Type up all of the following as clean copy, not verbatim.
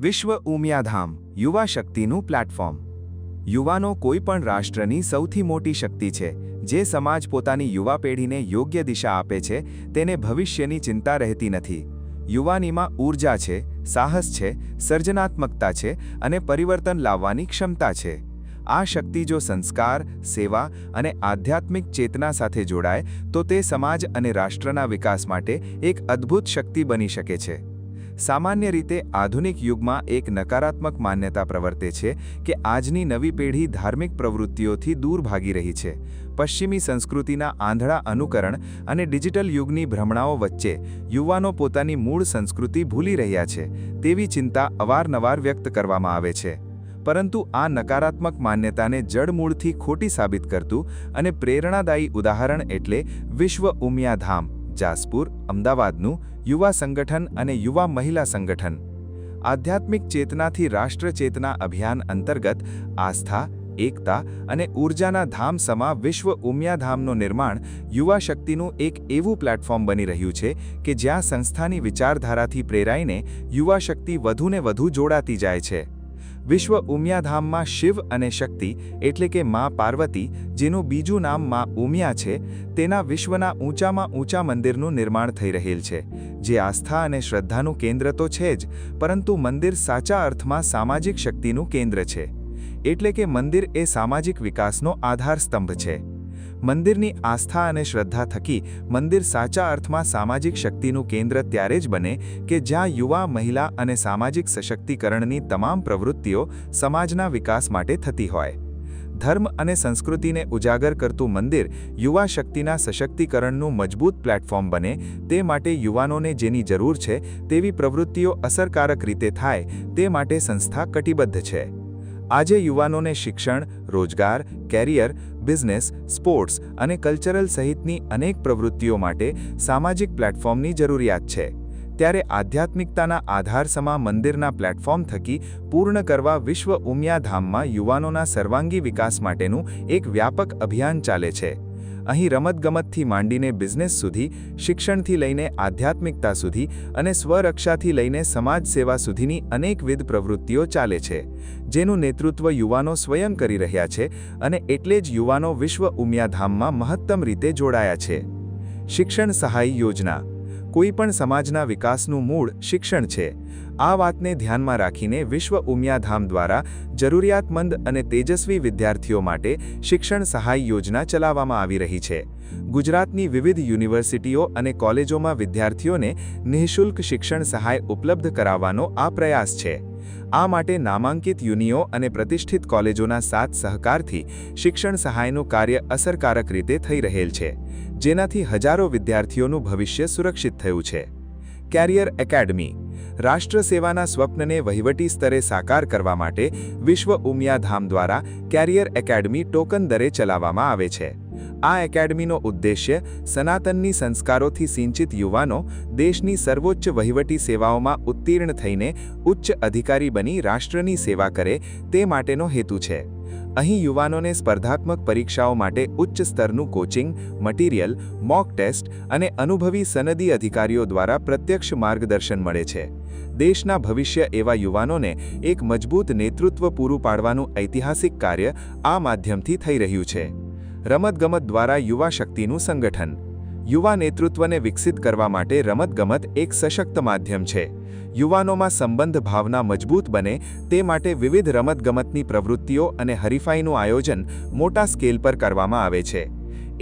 વિશ્વ ઉમિયાધામ યુવા શક્તિનું પ્લેટફોર્મ। યુવાનો કોઈપણ રાષ્ટ્રની સૌથી મોટી શક્તિ છે, જે સમાજ પોતાની યુવા પેઢીને યોગ્ય દિશા આપે છે તેને ભવિષ્યની ચિંતા રહેતી નથી। યુવાનીમાં ઊર્જા છે, સાહસ છે, સર્જનાત્મકતા છે અને પરિવર્તન લાવવાની ક્ષમતા છે। આ શક્તિ જો સંસ્કાર, સેવા અને આધ્યાત્મિક ચેતના સાથે જોડાય તો તે સમાજ અને રાષ્ટ્રના વિકાસ માટે એક અદ્ભુત શક્તિ બની શકે છે। સામાન્ય રીતે આધુનિક યુગમાં એક નકારાત્મક માન્યતા પ્રવર્તે છે કે આજની નવી પેઢી ધાર્મિક પ્રવૃત્તિઓથી દૂર ભાગી રહી છે। પશ્ચિમી સંસ્કૃતિના આંધળા અનુકરણ અને ડિજિટલ યુગની ભ્રમણાઓ વચ્ચે યુવાનો પોતાની મૂળ સંસ્કૃતિ ભૂલી રહ્યા છે તેવી ચિંતા અવારનવાર વ્યક્ત કરવામાં આવે છે। પરંતુ આ નકારાત્મક માન્યતાને જડમૂળથી ખોટી સાબિત કરતું અને પ્રેરણાદાયી ઉદાહરણ એટલે વિશ્વ ઉમિયાધામ જાસપુર, અમદાવાદનું યુવા સંગઠન અને યુવા મહિલા સંગઠન। આધ્યાત્મિક ચેતનાથી રાષ્ટ્ર ચેતના અભિયાન અંતર્ગત આસ્થા, એકતા અને ઊર્જાના ધામ સમા વિશ્વ ઉમિયાધામનું નિર્માણ યુવા શક્તિનું એક એવું પ્લેટફોર્મ બની રહ્યું છે કે જ્યાં સંસ્થાની વિચારધારાથી પ્રેરાઈને યુવા શક્તિ વધુને વધુ જોડાતી જાય છે। વિશ્વ ઉમિયાધામમાં શિવ અને શક્તિ એટલે કે માં પાર્વતી, જેનું બીજું નામ માં ઉમિયા છે, તેના વિશ્વના ઊંચામાં ઊંચા મંદિરનું નિર્માણ થઈ રહેલ છે, જે આસ્થા અને શ્રદ્ધાનું કેન્દ્ર તો છે જ, પરંતુ મંદિર સાચા અર્થમાં સામાજિક શક્તિનું કેન્દ્ર છે। એટલે કે મંદિર એ સામાજિક વિકાસનો આધારસ્તંભ છે। મંદિરની આસ્થા અને શ્રદ્ધા થકી મંદિર સાચા અર્થમાં સામાજિક શક્તિનું કેન્દ્ર ત્યારે જ બને કે જ્યાં યુવા, મહિલા અને સામાજિક સશક્તિકરણની તમામ પ્રવૃત્તિઓ સમાજના વિકાસ માટે થતી હોય। ધર્મ અને સંસ્કૃતિને ઉજાગર કરતું મંદિર યુવા શક્તિના સશક્તિકરણનું મજબૂત પ્લેટફોર્મ બને તે માટે યુવાનોને જેની જરૂર છે તેવી પ્રવૃત્તિઓ અસરકારક રીતે થાય તે માટે સંસ્થા કટિબદ્ધ છે। આજે યુવાનોને શિક્ષણ, રોજગાર, કેરિયર, બિઝનેસ, સ્પોર્ટ્સ અને કલ્ચરલ સહિતની અનેક પ્રવૃત્તિઓ માટે સામાજિક પ્લેટફોર્મની જરૂરિયાત છે, ત્યારે આધ્યાત્મિકતાના આધારસમા મંદિરના પ્લેટફોર્મ થકી પૂર્ણ કરવા વિશ્વ ઉમિયાધામમાં યુવાનોના સર્વાંગી વિકાસ માટેનું એક વ્યાપક અભિયાન ચાલે છે। અહીં રમતગમતથી માંડીને બિઝનેસ સુધી, શિક્ષણથી લઈને આધ્યાત્મિકતા સુધી અને સ્વરક્ષાથી લઈને સમાજ સેવા સુધીની અનેકવિધ પ્રવૃત્તિઓ ચાલે છે, જેનું નેતૃત્વ યુવાનો સ્વયં કરી રહ્યા છે અને એટલે જ યુવાનો વિશ્વ ઉમિયાધામમાં મહત્તમ રીતે જોડાયા છે। શિક્ષણ સહાય યોજના કોઈપણ સમાજના વિકાસનું મૂળ શિક્ષણ છે। આ વાતને ધ્યાનમાં રાખીને વિશ્વ ઉમિયાધામ દ્વારા જરૂરિયાતમંદ અને તેજસ્વી વિદ્યાર્થીઓ માટે શિક્ષણ સહાય યોજના ચલાવવામાં આવી રહી છે। ગુજરાતની વિવિધ યુનિવર્સિટીઓ અને કોલેજોમાં વિદ્યાર્થીઓને નિઃશુલ્ક શિક્ષણ સહાય ઉપલબ્ધ કરાવવાનો આ પ્રયાસ છે। આ માટે નામાંકિત યુનિઓ અને પ્રતિષ્ઠિત કોલેજોના સાથ સહકારથી શિક્ષણ સહાયનું કાર્ય અસરકારક રીતે થઈ રહેલ છે, જેનાથી હજારો વિદ્યાર્થીઓનું ભવિષ્ય સુરક્ષિત થયું છે। કેરિયર એકેડમી રાષ્ટ્ર સેવાના સ્વપ્નને વહીવટી સ્તરે સાકાર કરવા માટે વિશ્વ ઉમિયાધામ દ્વારા કેરિયર એકેડમી ટોકન દરે ચલાવવામાં આવે છે। આ એકેડમીનો ઉદ્દેશ્ય સનાતનની સંસ્કારોથી સિંચિત યુવાનો દેશની સર્વોચ્ચ વહીવટી સેવાઓમાં ઉત્તીર્ણ થઈને ઉચ્ચ અધિકારી બની રાષ્ટ્રની સેવા કરે તે માટેનો હેતુ છે। અહીં યુવાનોને સ્પર્ધાત્મક પરીક્ષાઓ માટે ઉચ્ચ સ્તરનું કોચિંગ, મટીરિયલ, મોક ટેસ્ટ અને અનુભવી સનદી અધિકારીઓ દ્વારા પ્રત્યક્ષ માર્ગદર્શન મળે છે। દેશના ભવિષ્ય એવા યુવાનોને એક મજબૂત નેતૃત્વ પૂરું પાડવાનું ઐતિહાસિક કાર્ય આ માધ્યમથી થઈ રહ્યું છે। રમતગમત દ્વારા યુવા શક્તિનું સંગઠન યુવા નેતૃત્વને વિકસિત કરવા માટે રમતગમત એક સશક્ત માધ્યમ છે। યુવાનોમાં સંબંધ ભાવના મજબૂત બને તે માટે વિવિધ રમતગમતની પ્રવૃત્તિઓ અને હરીફાઈનું આયોજન મોટા સ્કેલ પર કરવામાં આવે છે।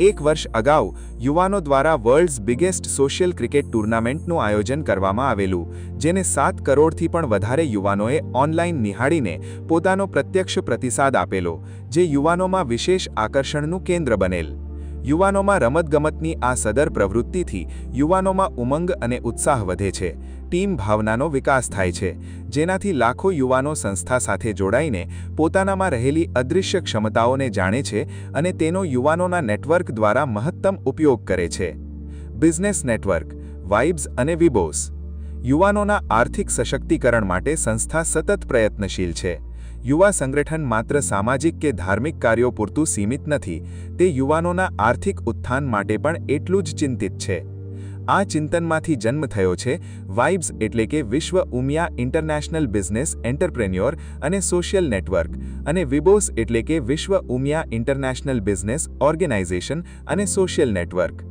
એક વર્ષ અગાઉ યુવાનો દ્વારા વર્લ્ડ્સ બિગેસ્ટ સોશિયલ ક્રિકેટ ટૂર્નામેન્ટનું આયોજન કરવામાં આવેલું, જેને 7 કરોડથી પણ વધારે યુવાનોએ ઓનલાઈન નિહાળીને પોતાનો પ્રત્યક્ષ પ્રતિસાદ આપેલો, જે યુવાનોમાં વિશેષ આકર્ષણનું કેન્દ્ર બનેલ। યુવાનોમાં રમતગમતની આ સદર પ્રવૃત્તિથી યુવાનોમાં ઉમંગ અને ઉત્સાહ વધે છે, ટીમ ભાવનાનો વિકાસ થાય છે, જેનાથી લાખો યુવાનો સંસ્થા સાથે જોડાઈને પોતાનામાં રહેલી અદૃશ્ય ક્ષમતાઓને જાણે છે અને તેનો યુવાનોના નેટવર્ક દ્વારા મહત્તમ ઉપયોગ કરે છે। બિઝનેસ નેટવર્ક, વાઇબ્સ અને વિબોસ યુવાનોના આર્થિક સશક્તિકરણ માટે સંસ્થા સતત પ્રયત્નશીલ છે। યુવા સંગઠન માત્ર સામાજિક કે ધાર્મિક કાર્યો પૂરતું સીમિત નથી, તે યુવાનોના આર્થિક ઉત્થાન માટે પણ એટલું જ ચિંતિત છે। આ ચિંતનમાંથી જન્મ થયો છે વાઇબ્સ એટલે કે વિશ્વ ઉમિયા ઇન્ટરનેશનલ બિઝનેસ એન્ટરપ્રેન્યોર અને સોશિયલ નેટવર્ક અને વિબોસ એટલે કે વિશ્વ ઉમિયા ઇન્ટરનેશનલ બિઝનેસ ઓર્ગેનાઇઝેશન અને સોશિયલ નેટવર્ક.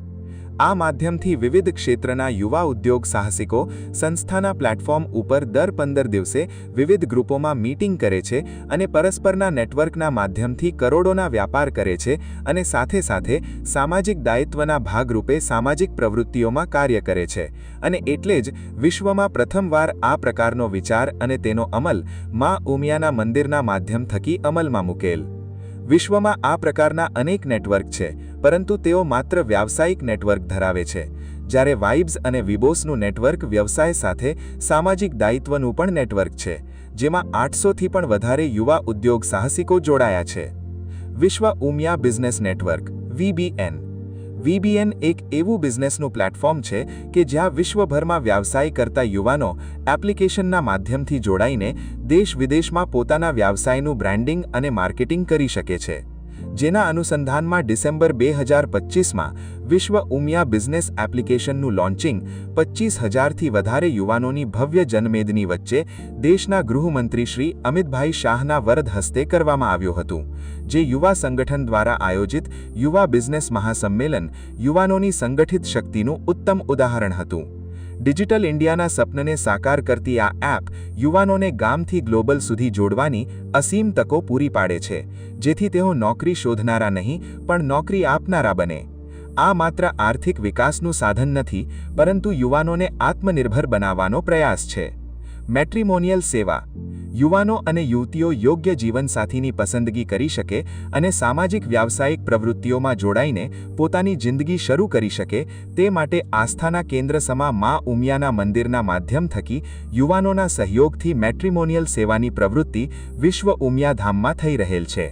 આ માધ્યમથી વિવિધ ક્ષેત્રના યુવા ઉદ્યોગ સાહસિકો સંસ્થાના પ્લેટફોર્મ ઉપર દર 15 દિવસે વિવિધ ગ્રુપોમાં મીટિંગ કરે છે અને પરસ્પરના નેટવર્કના માધ્યમથી કરોડોના વ્યાપાર કરે છે અને સાથે સાથે સામાજિક દાયિત્વના ભાગરૂપે સામાજિક પ્રવૃત્તિઓમાં કાર્ય કરે છે. અને એટલે જ વિશ્વમાં પ્રથમવાર આ પ્રકારનો વિચાર અને તેનો અમલ મા ઉમિયાના મંદિરના માધ્યમ થકી અમલમાં મૂકેલ. વિશ્વમાં આ પ્રકારના અનેક નેટવર્ક છે, પરંતુ તેઓ માત્ર વ્યાવસાયિક નેટવર્ક ધરાવે છે, જ્યારે વાઇબ્સ અને વિબોસનું નેટવર્ક વ્યવસાય સાથે સામાજિક દાયિત્વનું પણ નેટવર્ક છે, જેમાં 800થી પણ વધારે યુવા ઉદ્યોગ સાહસિકો જોડાયા છે. વિશ્વ Umiya business network VBN. VBN એક એવું બિઝનેસનું પ્લેટફોર્મ છે કે જ્યાં વિશ્વભરમાં વ્યવસાય કરતા યુવાનો એપ્લિકેશનના માધ્યમથી જોડાઈને દેશ-વિદેશમાં પોતાના વ્યવસાયનું બ્રાન્ડિંગ અને માર્કેટિંગ કરી શકે છે. જેના અનુસંધાનમાં ડિસેમ્બર 2025માં વિશ્વ ઉમિયા બિઝનેસ એપ્લિકેશનનું લોન્ચિંગ 25,000થી વધારે યુવાનોની ભવ્ય જનમેદની વચ્ચે દેશના ગૃહમંત્રી શ્રી અમિતભાઈ શાહના વરદ હસ્તે કરવામાં આવ્યું હતું, જે યુવા સંગઠન દ્વારા આયોજિત યુવા બિઝનેસ મહાસંમેલન યુવાનોની સંગઠિત શક્તિનું ઉત્તમ ઉદાહરણ હતું. ડિજિટલ ઇન્ડિયાના સપનને સાકાર કરતી આ એપ યુવાનોને ગામથી ગ્લોબલ સુધી જોડવાની અસીમ તકો પૂરી પાડે છે, જેથી તેઓ નોકરી શોધનારા નહીં પણ નોકરી આપનારા બને. આ માત્ર આર્થિક વિકાસનું સાધન નથી, પરંતુ યુવાનોને આત્મનિર્ભર બનાવવાનો પ્રયાસ છે. મેટ્રિમોનિયલ સેવા. યુવાનો અને યુવતીઓ યોગ્ય જીવનસાથીની પસંદગી કરી શકે અને સામાજિક વ્યાવસાયિક પ્રવૃત્તિઓમાં જોડાઈને પોતાની જિંદગી શરૂ કરી શકે તે માટે આસ્થાના કેન્દ્ર સમા મા ઉમિયાના મંદિરના માધ્યમ થકી યુવાનોના સહયોગથી મેટ્રિમોનિયલ સેવાની પ્રવૃત્તિ વિશ્વ ઉમિયા ધામમાં થઈ રહેલ છે.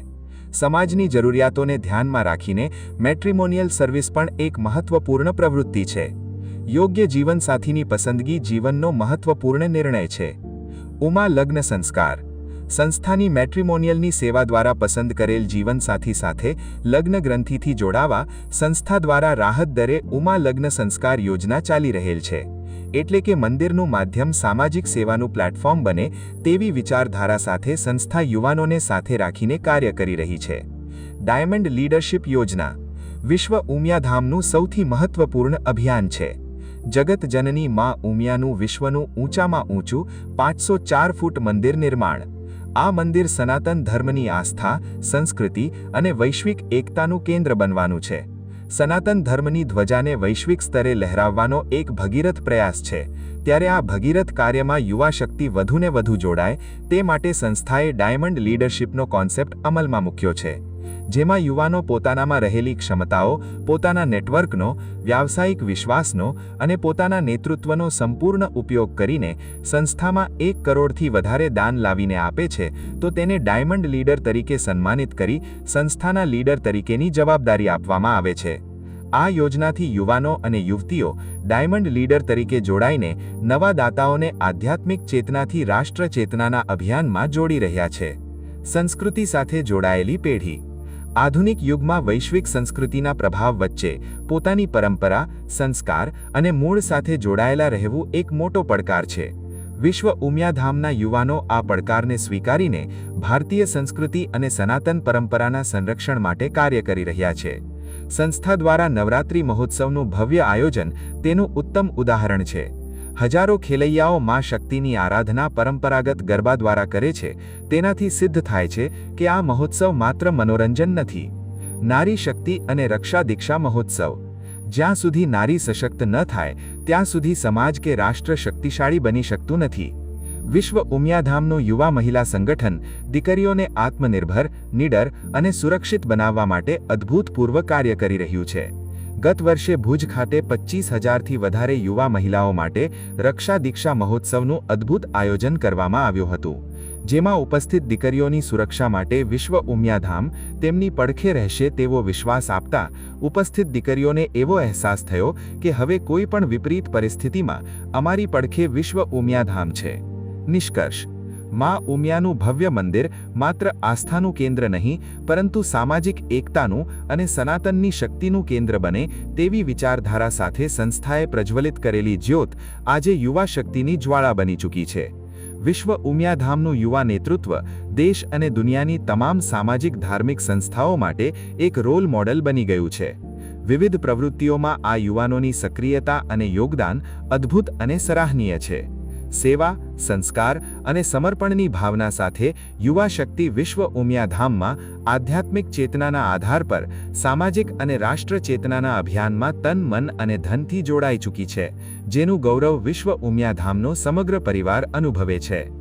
સમાજની જરૂરિયાતોને ધ્યાનમાં રાખીને મેટ્રિમોનિયલ સર્વિસ પણ એક મહત્વપૂર્ણ પ્રવૃત્તિ છે. યોગ્ય જીવનસાથીની પસંદગી જીવનનો મહત્વપૂર્ણ નિર્ણય છે. ઉમા લગ્ન સંસ્કાર. સંસ્થાની મેટ્રિમોનિયલની સેવા દ્વારા પસંદ કરેલ જીવનસાથી સાથે લગ્ન ગ્રંથિથી જોડાવા સંસ્થા દ્વારા રાહત દરે ઉમા લગ્ન સંસ્કાર યોજના ચાલી રહેલ છે. એટલે કે મંદિરનું માધ્યમ સામાજિક સેવાનું પ્લેટફોર્મ બને તેવી વિચારધારા સાથે સંસ્થા યુવાનોને સાથે રાખીને કાર્ય કરી રહી છે. ડાયમંડ લીડરશિપ યોજના વિશ્વ ઉમિયા ધામનું સૌથી મહત્વપૂર્ણ અભિયાન છે. જગત જનની મા ઉમિયાનું વિશ્વનું ઊંચામાં ઊંચું 504 ફૂટ મંદિર નિર્માણ. આ મંદિર સનાતન ધર્મની આસ્થા, સંસ્કૃતિ અને વૈશ્વિક એકતાનું કેન્દ્ર બનવાનું છે. સનાતન ધર્મની ધ્વજાને વૈશ્વિક સ્તરે લહેરાવવાનો એક ભગીરથ પ્રયાસ છે, ત્યારે આ ભગીરથ કાર્યમાં યુવા શક્તિ વધુને વધુ જોડાય તે માટે સંસ્થાએ ડાયમંડ લીડરશિપનો કોન્સેપ્ટ અમલમાં મૂક્યો છે, જેમાં યુવાનો પોતાનામાં રહેલી ક્ષમતાઓ, પોતાના નેટવર્કનો, વ્યાવસાયિક વિશ્વાસનો અને પોતાના નેતૃત્વનો સંપૂર્ણ ઉપયોગ કરીને સંસ્થામાં 1 કરોડથી વધારે દાન લાવીને આપે છે તો તેને ડાયમંડ લીડર તરીકે સન્માનિત કરી સંસ્થાના લીડર તરીકેની જવાબદારી આપવામાં આવે છે. આ યોજનાથી યુવાનો અને યુવતીઓ ડાયમંડ લીડર તરીકે જોડાઈને નવા દાતાઓને આધ્યાત્મિક ચેતનાથી રાષ્ટ્ર ચેતનાના અભિયાનમાં જોડી રહ્યા છે. સંસ્કૃતિ સાથે જોડાયેલી પેઢી. આધુનિક યુગમાં વૈશ્વિક સંસ્કૃતિના પ્રભાવ વચ્ચે પોતાની પરંપરા, સંસ્કાર અને મૂળ સાથે જોડાયેલા રહેવું એક મોટો પડકાર છે. વિશ્વ ઉમિયા ધામના યુવાનો આ પડકારને સ્વીકારીને ભારતીય સંસ્કૃતિ અને સનાતન પરંપરાના સંરક્ષણ માટે કાર્ય કરી રહ્યા છે. સંસ્થા દ્વારા નવરાત્રિ મહોત્સવનું ભવ્ય આયોજન તેનું ઉત્તમ ઉદાહરણ છે. હજારો ખેલૈયાઓ મા શક્તિની આરાધના પરંપરાગત ગરબા દ્વારા કરે છે. તેનાથી સિદ્ધ થાય છે કે આ મહોત્સવ માત્ર મનોરંજન નથી. નારી શક્તિ અને રક્ષા દીક્ષા મહોત્સવ. જ્યાં સુધી નારી સશક્ત ન થાય ત્યાં સુધી સમાજ કે રાષ્ટ્ર શક્તિશાળી બની શકતું નથી. વિશ્વ ઉમિયા ધામનું યુવા મહિલા સંગઠન દીકરીઓને આત્મનિર્ભર, નિડર અને સુરક્ષિત બનાવવા માટે અદ્ભુતપૂર્વ કાર્ય કરી રહ્યું છે. ગત વર્ષે ભુજ ખાતે 25,000થી વધારે યુવા મહિલાઓ માટે રક્ષા દીક્ષા મહોત્સવનું અદ્ભુત આયોજન કરવામાં આવ્યું હતું, જેમાં ઉપસ્થિત દીકરીઓની સુરક્ષા માટે વિશ્વ ઉમિયા ધામ તેમની પડખે રહેશે તેવો વિશ્વાસ આપતા ઉપસ્થિત દીકરીઓને એવો અહેસાસ થયો કે હવે કોઈ પણ વિપરીત પરિસ્થિતિમાં અમારી પડખે વિશ્વ ઉમિયા ધામ છે. નિષ્કર્ષ. માં ઉમિયાનું ભવ્ય મંદિર માત્ર આસ્થાનું કેન્દ્ર નહીં પરંતુ સામાજિક એકતાનું અને સનાતનની શક્તિનું કેન્દ્ર બને તેવી વિચારધારા સાથે સંસ્થાએ પ્રજ્વલિત કરેલી જ્યોત આજે યુવા શક્તિની જ્વાળા બની ચૂકી છે. વિશ્વ ઉમિયાધામનું યુવા નેતૃત્વ દેશ અને દુનિયાની તમામ સામાજિક ધાર્મિક સંસ્થાઓ માટે એક રોલ મોડેલ બની ગયું છે. વિવિધ પ્રવૃત્તિઓમાં આ યુવાનોની સક્રિયતા અને યોગદાન અદ્ભુત અને સરાહનીય છે. સેવા, સંસ્કાર અને સમર્પણની ભાવના સાથે યુવા શક્તિ વિશ્વ ઉમિયાધામમાં આધ્યાત્મિક ચેતનાના આધાર પર સામાજિક અને રાષ્ટ્ર ચેતનાના અભિયાનમાં તન, મન અને ધનથી જોડાઈ ચૂકી છે, જેનું ગૌરવ વિશ્વ ઉમિયાધામનો સમગ્ર પરિવાર અનુભવે છે.